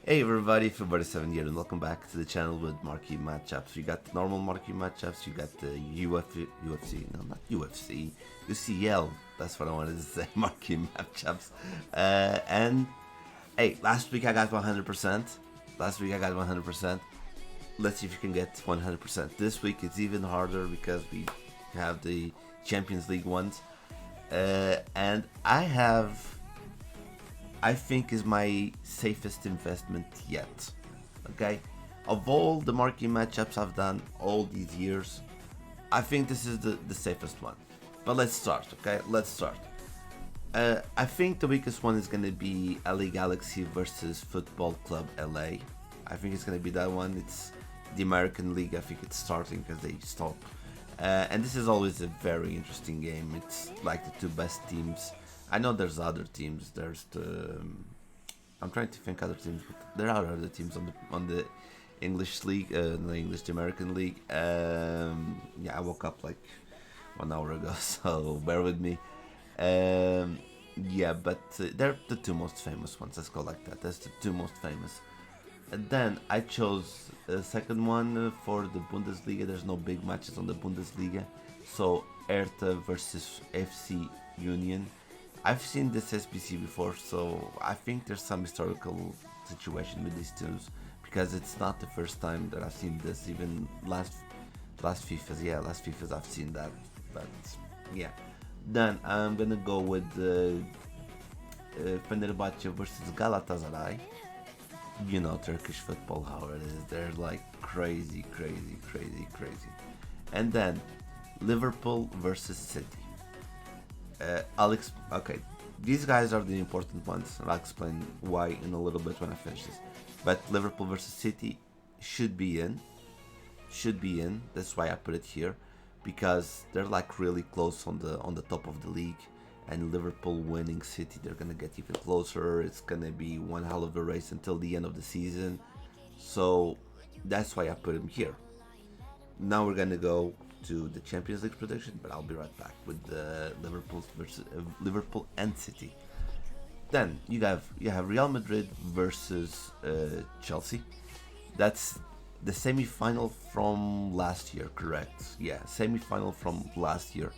Hey everybody, Fifa7 here, and welcome back to the channel with Marquee Matchups. You got the normal Marquee Matchups, you got the no, not UFC, UCL, that's what I wanted to say, Marquee Matchups. And hey, last week I got 100%. Last week I got 100%. Let's see if you can get 100%. This week it's even harder because we have the Champions League ones. And I think is my safest investment yet. Okay, of all the marquee matchups I've done all these years, I think this is the safest one. But let's start. Okay, let's start. I think the weakest one is gonna be LA Galaxy versus Football Club LA. I think it's gonna be that one. It's the American League. I think it's starting because they stopped. And this is always a very interesting game. It's like the two best teams. I know there's other teams. There's the I'm trying to think other teams, but there are other teams on the English league, the English American league. Yeah, I woke up like 1 hour ago, so bear with me. Yeah, but they're the two most famous ones. Let's go like that. That's the two most famous. And then I chose a second one for the Bundesliga. There's no big matches on the Bundesliga, so Hertha versus FC Union. I've seen this SBC before, so I think there's some historical situation with these teams because it's not the first time that I've seen this. Even last FIFAs I've seen that. But yeah, then I'm gonna go with Fenerbahce versus Galatasaray. You know Turkish football how it is. They're like crazy. And then Liverpool versus City. Okay, these guys are the important ones, and I'll explain why in a little bit when I finish this. But Liverpool versus City should be in. That's why I put it here, because they're like really close on the top of the league, and Liverpool winning City, they're gonna get even closer. It's gonna be one hell of a race until the end of the season. So that's why I put them here. Now we're gonna go to the Champions League prediction, but I'll be right back with the Liverpool and City. Then you have Real Madrid versus Chelsea. That's the semi-final from last year, correct? Yeah, semi-final from last year,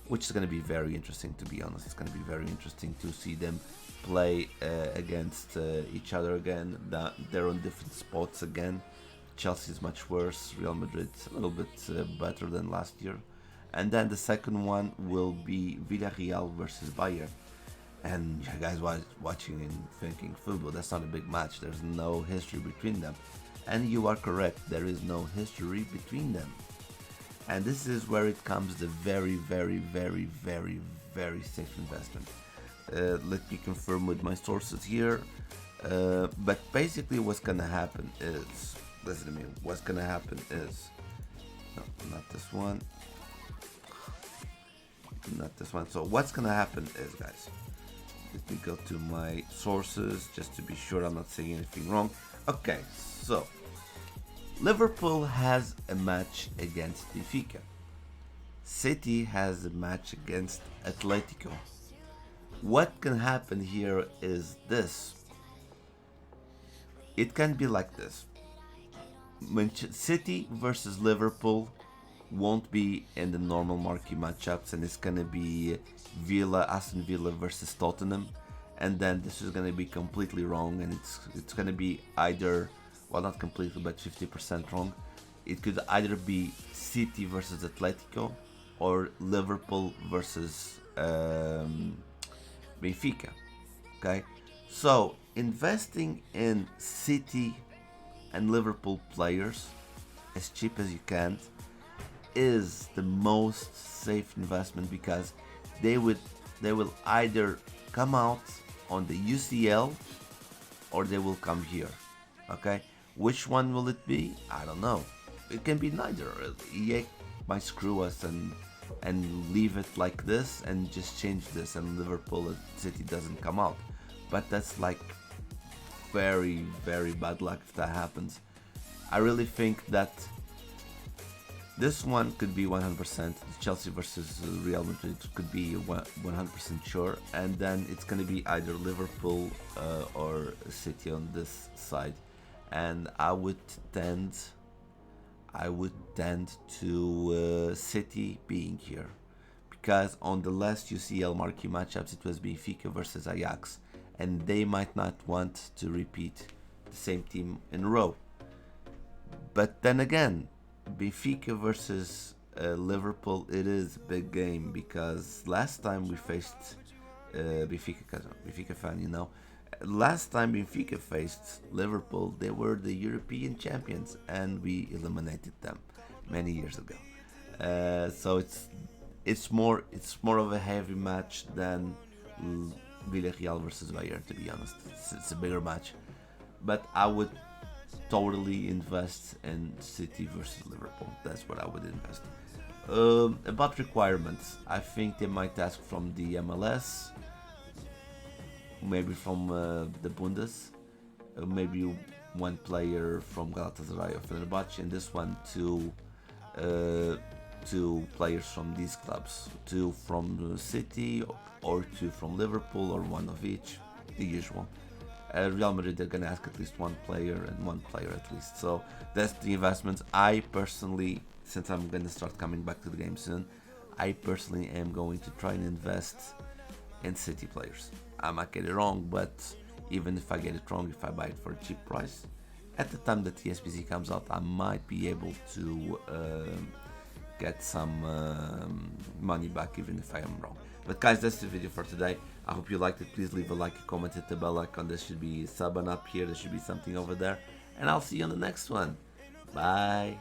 which is going to be very interesting. To be honest, it's going to be very interesting to see them play against each other again. They're on different spots again. Chelsea is much worse. Real Madrid a little bit better than last year. And then the second one will be Villarreal versus Bayern. And you guys watching and thinking football, that's not a big match. There's no history between them. And you are correct. There is no history between them. And this is where it comes the very safe investment. Let me confirm with my sources here. But basically what's gonna happen is, listen to me, what's gonna happen is, no, not this one, so what's gonna happen is, guys, let me go to my sources just to be sure I'm not saying anything wrong. Okay, so Liverpool has a match against Benfica. City has a match against Atletico. What can happen here is this. It can be like this. City versus Liverpool won't be in the normal marquee matchups, and it's gonna be Aston Villa versus Tottenham, and then this is gonna be completely wrong, and it's gonna be either, well, not completely, but 50% wrong. It could either be City versus Atletico or Liverpool versus Benfica. Okay, so investing in City and Liverpool players as cheap as you can is the most safe investment, because they will either come out on the UCL or they will come here. Okay, which one will it be? I don't know. It can be neither. EA might screw us and leave it like this and just change this, and Liverpool and City doesn't come out. But that's like very bad luck if that happens. I really think that This one could be 100%. Chelsea versus Real Madrid could be 100% sure, and then it's going to be either Liverpool or City on this side. And tend, I would tend to City being here, because on the last UCL marquee matchups it was Benfica versus Ajax, and they might not want to repeat the same team in a row. But then again, Benfica versus Liverpool, it is a big game, because last time we faced Benfica fan, last time Benfica faced Liverpool, they were the European champions, and we eliminated them many years ago. So it's more of a heavy match than Villarreal versus Bayern. To be honest, it's a bigger match, but I would totally invest in City versus Liverpool. That's what I would invest. About requirements, I think they might ask from the MLS, maybe from the Bundes, maybe one player from Galatasaray or Fenerbahce, and this one two players from these clubs, two from the City or two from Liverpool, or one of each, the usual. Real Madrid, they're gonna ask at least one player, and one player at least. So that's the investments. I personally, since I'm gonna start coming back to the game soon, I personally am going to try and invest in City players. I might get it wrong, but even if I get it wrong, if I buy it for a cheap price, at the time that the SBC comes out, I might be able to get some money back, even if I am wrong. But guys, that's the video for today. I hope you liked it. Please leave a like, a comment, hit the bell icon. There should be a sub and up here. There should be something over there. And I'll see you on the next one. Bye.